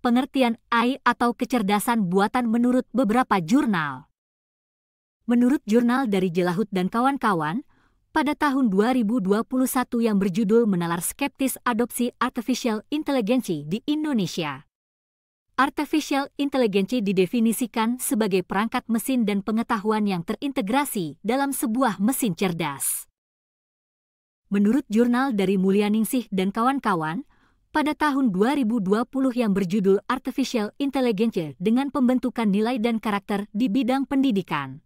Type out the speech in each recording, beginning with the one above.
pengertian AI atau kecerdasan buatan menurut beberapa jurnal. Menurut jurnal dari Jelahut dan kawan-kawan, pada tahun 2021 yang berjudul Menalar Skeptis Adopsi Artificial Intelligence di Indonesia. Artificial Intelligence didefinisikan sebagai perangkat mesin dan pengetahuan yang terintegrasi dalam sebuah mesin cerdas. Menurut jurnal dari Mulyaningsih dan kawan-kawan, pada tahun 2020 yang berjudul Artificial Intelligence dengan pembentukan nilai dan karakter di bidang pendidikan.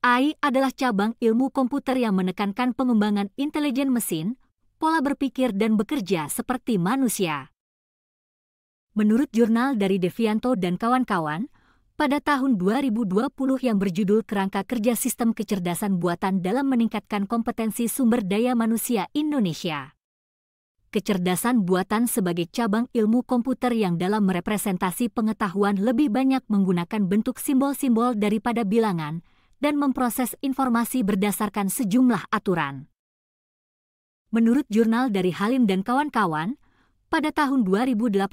AI adalah cabang ilmu komputer yang menekankan pengembangan intelijen mesin, pola berpikir dan bekerja seperti manusia. Menurut jurnal dari Devianto dan kawan-kawan, pada tahun 2020 yang berjudul Kerangka Kerja Sistem Kecerdasan Buatan dalam Meningkatkan Kompetensi Sumber Daya Manusia Indonesia. Kecerdasan buatan sebagai cabang ilmu komputer yang dalam merepresentasi pengetahuan lebih banyak menggunakan bentuk simbol-simbol daripada bilangan, dan memproses informasi berdasarkan sejumlah aturan. Menurut jurnal dari Halim dan kawan-kawan, pada tahun 2018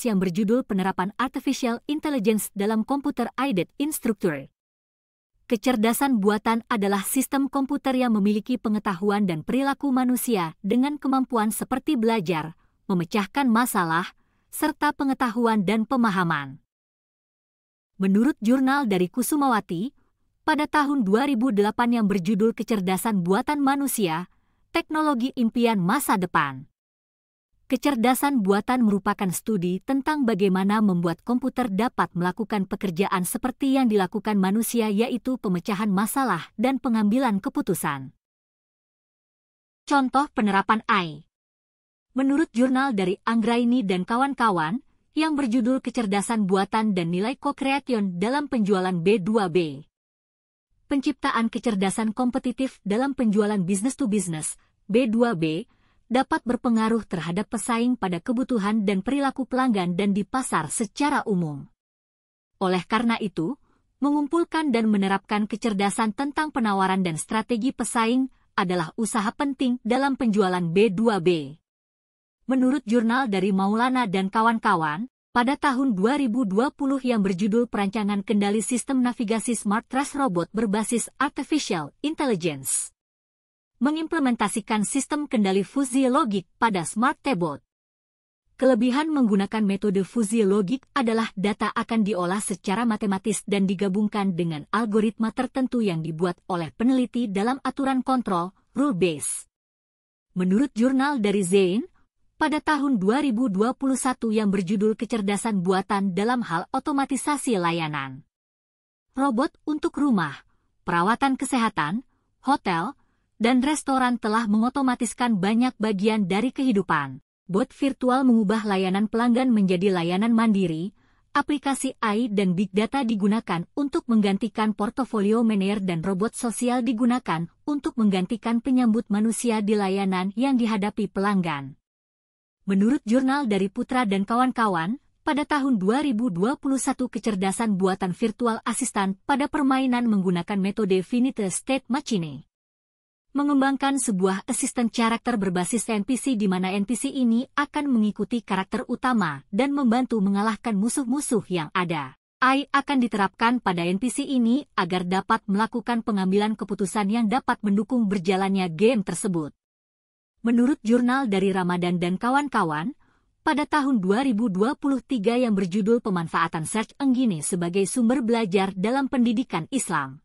yang berjudul Penerapan Artificial Intelligence dalam Computer Aided Instructor. Kecerdasan buatan adalah sistem komputer yang memiliki pengetahuan dan perilaku manusia dengan kemampuan seperti belajar, memecahkan masalah, serta pengetahuan dan pemahaman. Menurut jurnal dari Kusumawati, pada tahun 2008 yang berjudul Kecerdasan Buatan Manusia, Teknologi Impian Masa Depan. Kecerdasan buatan merupakan studi tentang bagaimana membuat komputer dapat melakukan pekerjaan seperti yang dilakukan manusia, yaitu pemecahan masalah dan pengambilan keputusan. Contoh penerapan AI. Menurut jurnal dari Anggraini dan kawan-kawan, yang berjudul Kecerdasan Buatan dan Nilai Co-Creation dalam Penjualan B2B. Penciptaan kecerdasan kompetitif dalam penjualan business to business, B2B, dapat berpengaruh terhadap pesaing pada kebutuhan dan perilaku pelanggan dan di pasar secara umum. Oleh karena itu, mengumpulkan dan menerapkan kecerdasan tentang penawaran dan strategi pesaing adalah usaha penting dalam penjualan B2B. Menurut jurnal dari Maulana dan kawan-kawan, pada tahun 2020 yang berjudul Perancangan Kendali Sistem Navigasi Smart Trash Robot berbasis Artificial Intelligence. Mengimplementasikan sistem kendali fusi logik pada Smart T-Bot. Kelebihan menggunakan metode fusi logik adalah data akan diolah secara matematis dan digabungkan dengan algoritma tertentu yang dibuat oleh peneliti dalam aturan kontrol, rule-based. Menurut jurnal dari Zain, pada tahun 2021 yang berjudul Kecerdasan Buatan dalam Hal Otomatisasi Layanan. Robot untuk rumah, perawatan kesehatan, hotel, dan restoran telah mengotomatiskan banyak bagian dari kehidupan. Bot virtual mengubah layanan pelanggan menjadi layanan mandiri. Aplikasi AI dan Big Data digunakan untuk menggantikan portofolio manajer dan robot sosial digunakan untuk menggantikan penyambut manusia di layanan yang dihadapi pelanggan. Menurut jurnal dari Putra dan kawan-kawan, pada tahun 2021 kecerdasan buatan virtual asistan pada permainan menggunakan metode Finite State Machine. Mengembangkan sebuah asisten karakter berbasis NPC di mana NPC ini akan mengikuti karakter utama dan membantu mengalahkan musuh-musuh yang ada. AI akan diterapkan pada NPC ini agar dapat melakukan pengambilan keputusan yang dapat mendukung berjalannya game tersebut. Menurut jurnal dari Ramadan dan kawan-kawan, pada tahun 2023 yang berjudul Pemanfaatan Search Engine sebagai sumber belajar dalam pendidikan Islam.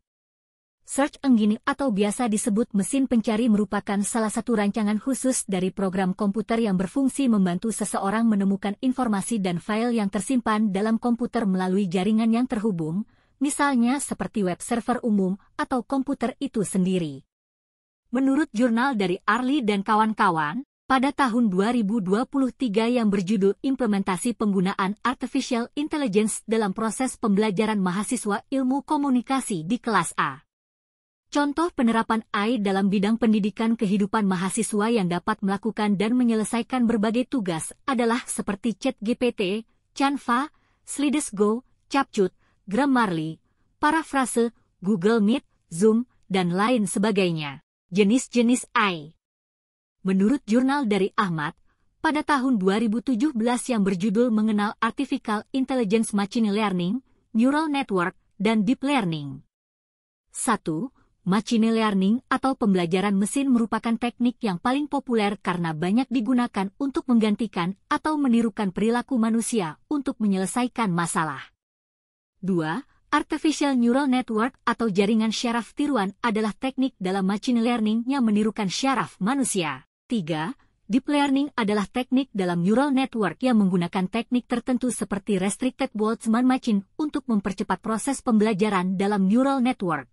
Search Engine atau biasa disebut mesin pencari merupakan salah satu rancangan khusus dari program komputer yang berfungsi membantu seseorang menemukan informasi dan file yang tersimpan dalam komputer melalui jaringan yang terhubung, misalnya seperti web server umum atau komputer itu sendiri. Menurut jurnal dari Arli dan kawan-kawan, pada tahun 2023 yang berjudul Implementasi Penggunaan Artificial Intelligence dalam Proses Pembelajaran Mahasiswa Ilmu Komunikasi di Kelas A. Contoh penerapan AI dalam bidang pendidikan kehidupan mahasiswa yang dapat melakukan dan menyelesaikan berbagai tugas adalah seperti ChatGPT, Canva, Slides.go, CapCut, Grammarly, Paraphrase, Google Meet, Zoom, dan lain sebagainya. Jenis-jenis AI. Menurut jurnal dari Ahmad, pada tahun 2017 yang berjudul mengenal Artificial Intelligence Machine Learning, Neural Network, dan Deep Learning. 1. Machine Learning atau pembelajaran mesin merupakan teknik yang paling populer karena banyak digunakan untuk menggantikan atau menirukan perilaku manusia untuk menyelesaikan masalah. 2. Artificial Neural Network atau jaringan syaraf tiruan adalah teknik dalam machine learning yang menirukan syaraf manusia. 3. Deep Learning adalah teknik dalam neural network yang menggunakan teknik tertentu seperti Restricted Boltzmann Machine untuk mempercepat proses pembelajaran dalam neural network.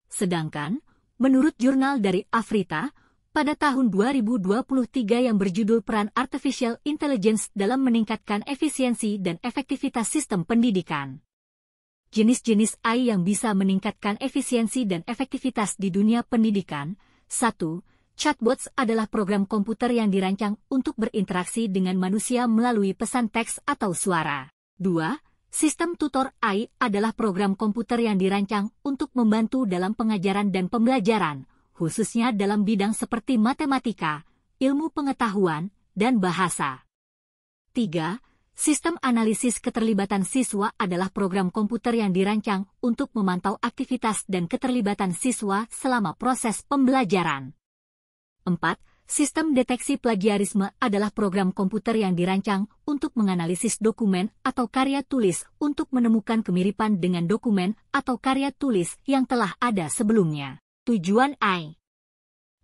Sedangkan, menurut jurnal dari Afrita, pada tahun 2023 yang berjudul Peran Artificial Intelligence dalam meningkatkan efisiensi dan efektivitas sistem pendidikan. Jenis-jenis AI yang bisa meningkatkan efisiensi dan efektivitas di dunia pendidikan. 1. Chatbots adalah program komputer yang dirancang untuk berinteraksi dengan manusia melalui pesan teks atau suara. 2. Sistem tutor AI adalah program komputer yang dirancang untuk membantu dalam pengajaran dan pembelajaran, khususnya dalam bidang seperti matematika, ilmu pengetahuan, dan bahasa. 3. Sistem analisis keterlibatan siswa adalah program komputer yang dirancang untuk memantau aktivitas dan keterlibatan siswa selama proses pembelajaran. 4. Sistem deteksi plagiarisme adalah program komputer yang dirancang untuk menganalisis dokumen atau karya tulis untuk menemukan kemiripan dengan dokumen atau karya tulis yang telah ada sebelumnya. Tujuan AI.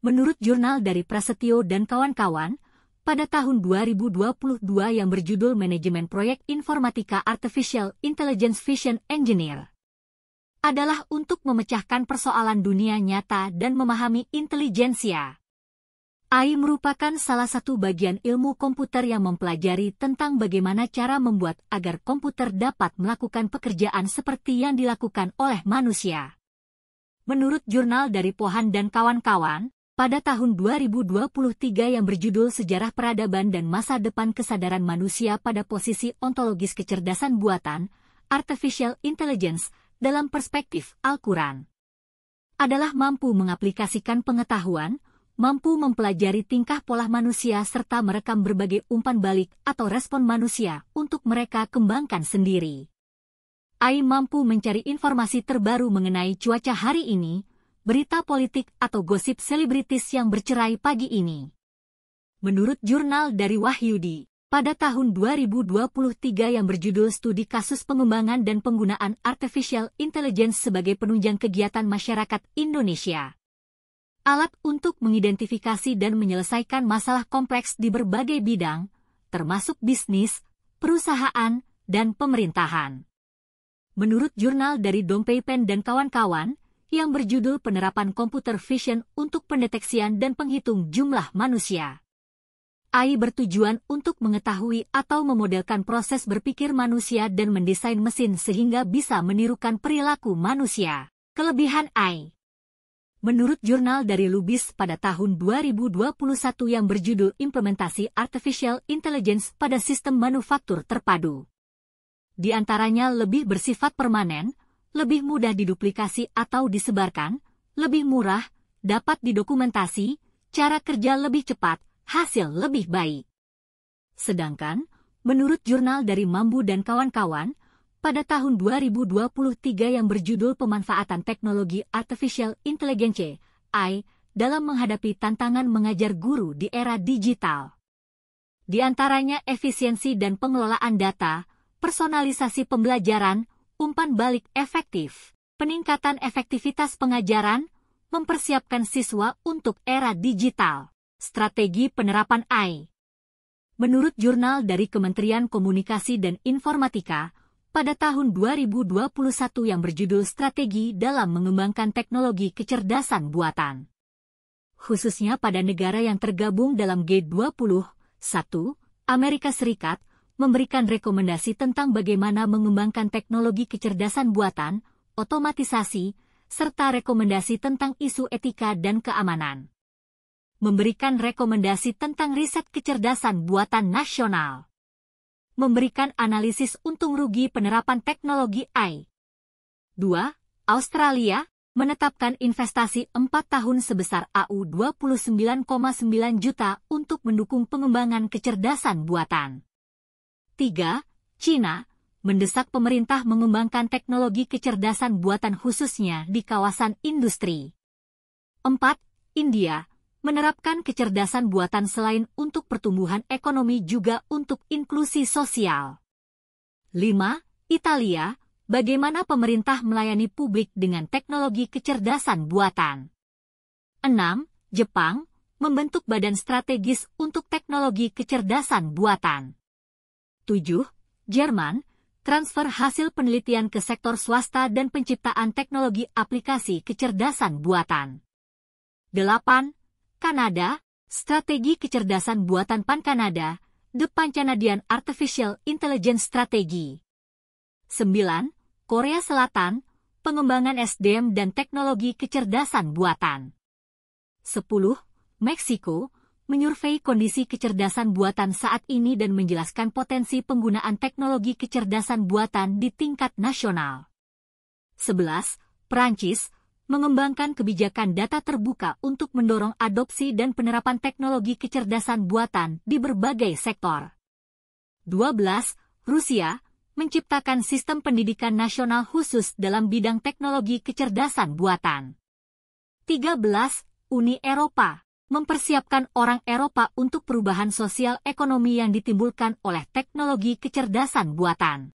Menurut jurnal dari Prasetyo dan kawan-kawan, pada tahun 2022 yang berjudul Manajemen Proyek Informatika Artificial Intelligence Vision Engineer, adalah untuk memecahkan persoalan dunia nyata dan memahami intelijensia. AI merupakan salah satu bagian ilmu komputer yang mempelajari tentang bagaimana cara membuat agar komputer dapat melakukan pekerjaan seperti yang dilakukan oleh manusia. Menurut jurnal dari Pohan dan kawan-kawan, pada tahun 2023 yang berjudul Sejarah Peradaban dan Masa Depan Kesadaran Manusia pada Posisi Ontologis Kecerdasan Buatan, Artificial Intelligence, dalam perspektif Al-Quran, adalah mampu mengaplikasikan pengetahuan, mampu mempelajari tingkah pola manusia serta merekam berbagai umpan balik atau respon manusia untuk mereka kembangkan sendiri. AI mampu mencari informasi terbaru mengenai cuaca hari ini, berita politik atau gosip selebritis yang bercerai pagi ini. Menurut jurnal dari Wahyudi, pada tahun 2023 yang berjudul Studi Kasus Pengembangan dan Penggunaan Artificial Intelligence sebagai Penunjang Kegiatan Masyarakat Indonesia, alat untuk mengidentifikasi dan menyelesaikan masalah kompleks di berbagai bidang, termasuk bisnis, perusahaan, dan pemerintahan. Menurut jurnal dari Dompeipen dan kawan-kawan, yang berjudul Penerapan Computer Vision untuk Pendeteksian dan Penghitung Jumlah Manusia, AI bertujuan untuk mengetahui atau memodelkan proses berpikir manusia dan mendesain mesin sehingga bisa menirukan perilaku manusia. Kelebihan AI. Menurut jurnal dari Lubis pada tahun 2021 yang berjudul Implementasi Artificial Intelligence pada Sistem Manufaktur Terpadu, di antaranya lebih bersifat permanen, lebih mudah diduplikasi atau disebarkan, lebih murah, dapat didokumentasi, cara kerja lebih cepat, hasil lebih baik. Sedangkan, menurut jurnal dari Mambu dan kawan-kawan, pada tahun 2023 yang berjudul Pemanfaatan Teknologi Artificial Intelligence (AI) dalam menghadapi tantangan mengajar guru di era digital. Di antaranya efisiensi dan pengelolaan data, personalisasi pembelajaran, umpan balik efektif, peningkatan efektivitas pengajaran, mempersiapkan siswa untuk era digital, strategi penerapan AI. Menurut jurnal dari Kementerian Komunikasi dan Informatika, pada tahun 2021 yang berjudul Strategi dalam Mengembangkan Teknologi Kecerdasan Buatan, khususnya pada negara yang tergabung dalam G20, 1. Amerika Serikat, memberikan rekomendasi tentang bagaimana mengembangkan teknologi kecerdasan buatan, otomatisasi, serta rekomendasi tentang isu etika dan keamanan. Memberikan rekomendasi tentang riset kecerdasan buatan nasional. Memberikan analisis untung rugi penerapan teknologi AI. 2. Australia, menetapkan investasi 4 tahun sebesar AU$29,9 juta untuk mendukung pengembangan kecerdasan buatan. 3. China mendesak pemerintah mengembangkan teknologi kecerdasan buatan khususnya di kawasan industri. 4. India menerapkan kecerdasan buatan selain untuk pertumbuhan ekonomi juga untuk inklusi sosial. 5. Italia, bagaimana pemerintah melayani publik dengan teknologi kecerdasan buatan. 6. Jepang membentuk badan strategis untuk teknologi kecerdasan buatan. 7. Jerman transfer hasil penelitian ke sektor swasta dan penciptaan teknologi aplikasi kecerdasan buatan. 8. Kanada, strategi kecerdasan buatan Pan-Kanada, The Pan-Canadian Artificial Intelligence Strategy. 9. Korea Selatan, pengembangan SDM dan teknologi kecerdasan buatan. 10. Meksiko menyurvei kondisi kecerdasan buatan saat ini dan menjelaskan potensi penggunaan teknologi kecerdasan buatan di tingkat nasional. 11. Perancis mengembangkan kebijakan data terbuka untuk mendorong adopsi dan penerapan teknologi kecerdasan buatan di berbagai sektor. 12. Rusia menciptakan sistem pendidikan nasional khusus dalam bidang teknologi kecerdasan buatan. 13. Uni Eropa mempersiapkan orang Eropa untuk perubahan sosial ekonomi yang ditimbulkan oleh teknologi kecerdasan buatan.